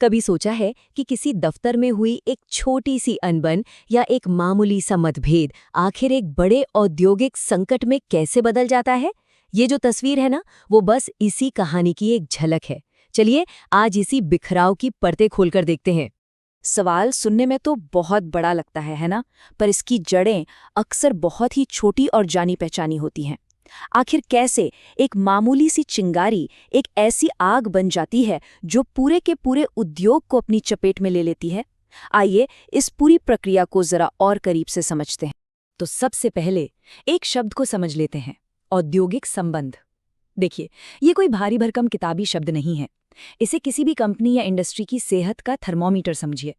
कभी सोचा है कि किसी दफ्तर में हुई एक छोटी सी अनबन या एक मामूली सा मतभेद आखिर एक बड़े औद्योगिक संकट में कैसे बदल जाता है? ये जो तस्वीर है ना, वो बस इसी कहानी की एक झलक है। चलिए आज इसी बिखराव की परतें खोलकर देखते हैं। सवाल सुनने में तो बहुत बड़ा लगता है ना? पर इसकी जड़ें अक्सर बहुत ही छोटी और जानी पहचानी होती हैं। आखिर कैसे एक मामूली सी चिंगारी एक ऐसी आग बन जाती है जो पूरे के पूरे उद्योग को अपनी चपेट में ले लेती है? आइए इस पूरी प्रक्रिया को जरा और करीब से समझते हैं। तो सबसे पहले एक शब्द को समझ लेते हैं, औद्योगिक संबंध। देखिए, ये कोई भारी भरकम किताबी शब्द नहीं है। इसे किसी भी कंपनी या इंडस्ट्री की सेहत का थर्मोमीटर समझिए।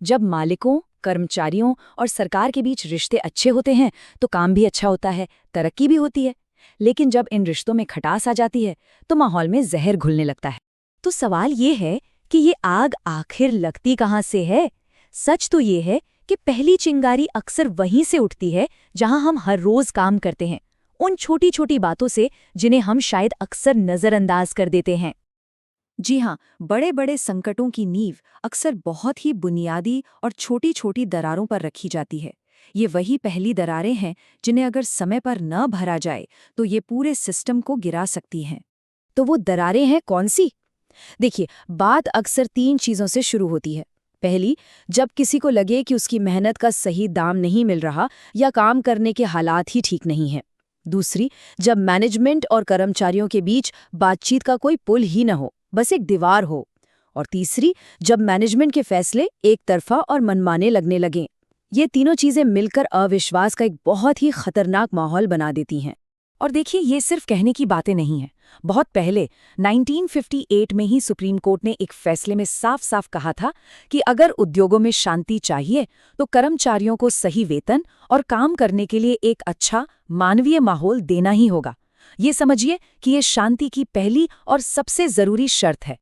जब मालिकों, कर्मचारियों और सरकार के बीच रिश्ते अच्छे होते हैं तो काम भी अच्छा होता है, तरक्की भी होती है। लेकिन जब इन रिश्तों में खटास आ जाती है तो माहौल में जहर घुलने लगता है। तो सवाल ये है कि ये आग आखिर लगती कहाँ से है? सच तो ये है कि पहली चिंगारी अक्सर वहीं से उठती है जहां हम हर रोज काम करते हैं, उन छोटी छोटी बातों से जिन्हें हम शायद अक्सर नजरअंदाज कर देते हैं। जी हाँ, बड़े बड़े संकटों की नींव अक्सर बहुत ही बुनियादी और छोटी छोटी दरारों पर रखी जाती है। ये वही पहली दरारें हैं जिन्हें अगर समय पर न भरा जाए तो ये पूरे सिस्टम को गिरा सकती हैं। तो वो दरारें हैं कौन सी? देखिए, बात अक्सर 3 चीजों से शुरू होती है। पहली, जब किसी को लगे कि उसकी मेहनत का सही दाम नहीं मिल रहा या काम करने के हालात ही ठीक नहीं हैं। दूसरी, जब मैनेजमेंट और कर्मचारियों के बीच बातचीत का कोई पुल ही न हो, बस एक दीवार हो। और तीसरी, जब मैनेजमेंट के फैसले एक तरफा और मनमाने लगने लगें। ये तीनों चीजें मिलकर अविश्वास का एक बहुत ही खतरनाक माहौल बना देती हैं। और देखिए, ये सिर्फ कहने की बातें नहीं हैं। बहुत पहले 1958 में ही सुप्रीम कोर्ट ने एक फैसले में साफ साफ कहा था कि अगर उद्योगों में शांति चाहिए तो कर्मचारियों को सही वेतन और काम करने के लिए एक अच्छा मानवीय माहौल देना ही होगा। ये समझिए कि ये शांति की पहली और सबसे जरूरी शर्त है।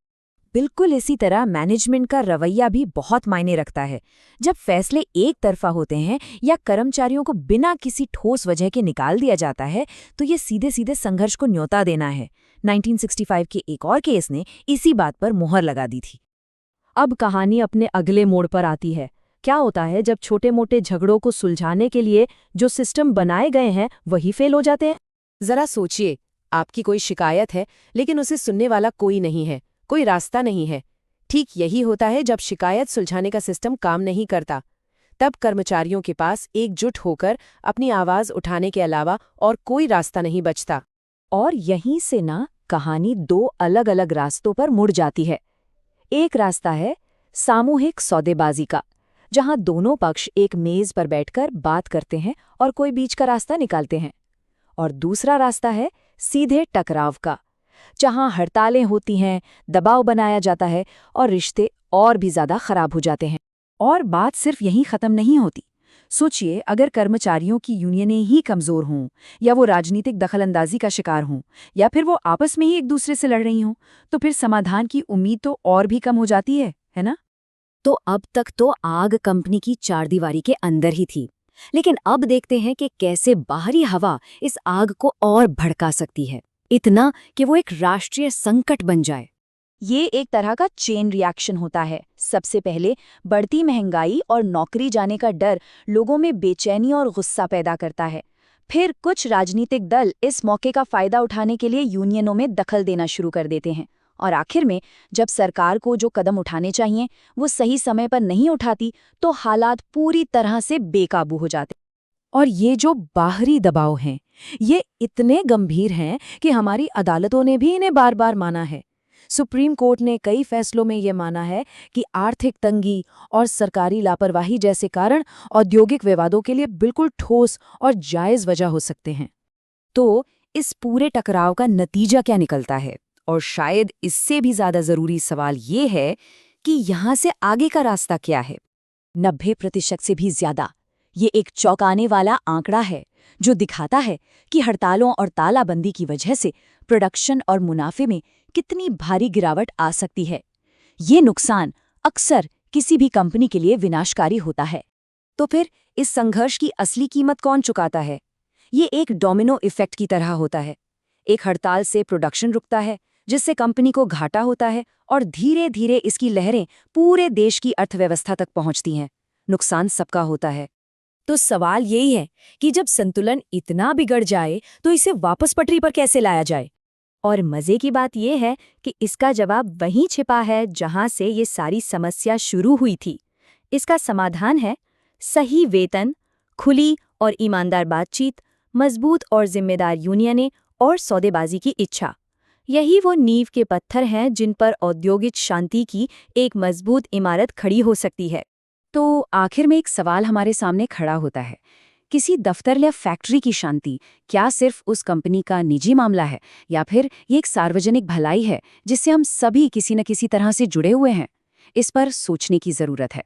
बिल्कुल इसी तरह मैनेजमेंट का रवैया भी बहुत मायने रखता है। जब फैसले एक तरफा होते हैं या कर्मचारियों को बिना किसी ठोस वजह के निकाल दिया जाता है तो ये सीधे सीधे संघर्ष को न्योता देना है। 1965 के एक और केस ने इसी बात पर मुहर लगा दी थी। अब कहानी अपने अगले मोड़ पर आती है। क्या होता है जब छोटे मोटे झगड़ों को सुलझाने के लिए जो सिस्टम बनाए गए हैं वही फेल हो जाते हैं? जरा सोचिए, आपकी कोई शिकायत है लेकिन उसे सुनने वाला कोई नहीं है, कोई रास्ता नहीं है। ठीक यही होता है जब शिकायत सुलझाने का सिस्टम काम नहीं करता। तब कर्मचारियों के पास एकजुट होकर अपनी आवाज उठाने के अलावा और कोई रास्ता नहीं बचता। और यहीं से ना कहानी 2 अलग अलग रास्तों पर मुड़ जाती है। एक रास्ता है सामूहिक सौदेबाजी का, जहां दोनों पक्ष एक मेज पर बैठकर बात करते हैं और कोई बीच का रास्ता निकालते हैं। और दूसरा रास्ता है सीधे टकराव का, जहां हड़तालें होती हैं, दबाव बनाया जाता है और रिश्ते और भी ज्यादा खराब हो जाते हैं। और बात सिर्फ यहीं खत्म नहीं होती। सोचिए, अगर कर्मचारियों की यूनियनें ही कमजोर हों या वो राजनीतिक दखलंदाजी का शिकार हों या फिर वो आपस में ही एक दूसरे से लड़ रही हों, तो फिर समाधान की उम्मीद तो और भी कम हो जाती है ना? तो अब तक तो आग कंपनी की चारदीवारी के अंदर ही थी, लेकिन अब देखते हैं कि कैसे बाहरी हवा इस आग को और भड़का सकती है, इतना कि वो एक राष्ट्रीय संकट बन जाए। ये एक तरह का चेन रिएक्शन होता है। सबसे पहले बढ़ती महंगाई और नौकरी जाने का डर लोगों में बेचैनी और गुस्सा पैदा करता है। फिर कुछ राजनीतिक दल इस मौके का फायदा उठाने के लिए यूनियनों में दखल देना शुरू कर देते हैं। और आखिर में जब सरकार को जो कदम उठाने चाहिए वो सही समय पर नहीं उठाती तो हालात पूरी तरह से बेकाबू हो जाते। और ये जो बाहरी दबाव हैं, ये इतने गंभीर हैं कि हमारी अदालतों ने भी इन्हें बार बार माना है। सुप्रीम कोर्ट ने कई फैसलों में ये माना है कि आर्थिक तंगी और सरकारी लापरवाही जैसे कारण औद्योगिक विवादों के लिए बिल्कुल ठोस और जायज वजह हो सकते हैं। तो इस पूरे टकराव का नतीजा क्या निकलता है? और शायद इससे भी ज्यादा जरूरी सवाल ये है कि यहाँ से आगे का रास्ता क्या है? 90% से भी ज्यादा। ये एक चौंकाने वाला आंकड़ा है जो दिखाता है कि हड़तालों और तालाबंदी की वजह से प्रोडक्शन और मुनाफे में कितनी भारी गिरावट आ सकती है। ये नुकसान अक्सर किसी भी कंपनी के लिए विनाशकारी होता है। तो फिर इस संघर्ष की असली कीमत कौन चुकाता है? ये एक डोमिनो इफेक्ट की तरह होता है। एक हड़ताल से प्रोडक्शन रुकता है, जिससे कंपनी को घाटा होता है और धीरे धीरे इसकी लहरें पूरे देश की अर्थव्यवस्था तक पहुंचती हैं। नुकसान सबका होता है। तो सवाल यही है कि जब संतुलन इतना बिगड़ जाए तो इसे वापस पटरी पर कैसे लाया जाए? और मजे की बात यह है कि इसका जवाब वहीं छिपा है जहां से ये सारी समस्या शुरू हुई थी। इसका समाधान है सही वेतन, खुली और ईमानदार बातचीत, मजबूत और जिम्मेदार यूनियनें और सौदेबाजी की इच्छा। यही वो नींव के पत्थर हैं जिन पर औद्योगिक शांति की एक मजबूत इमारत खड़ी हो सकती है। तो आखिर में एक सवाल हमारे सामने खड़ा होता है, किसी दफ्तर या फैक्ट्री की शांति क्या सिर्फ उस कंपनी का निजी मामला है, या फिर ये एक सार्वजनिक भलाई है जिससे हम सभी किसी न किसी तरह से जुड़े हुए हैं? इस पर सोचने की जरूरत है।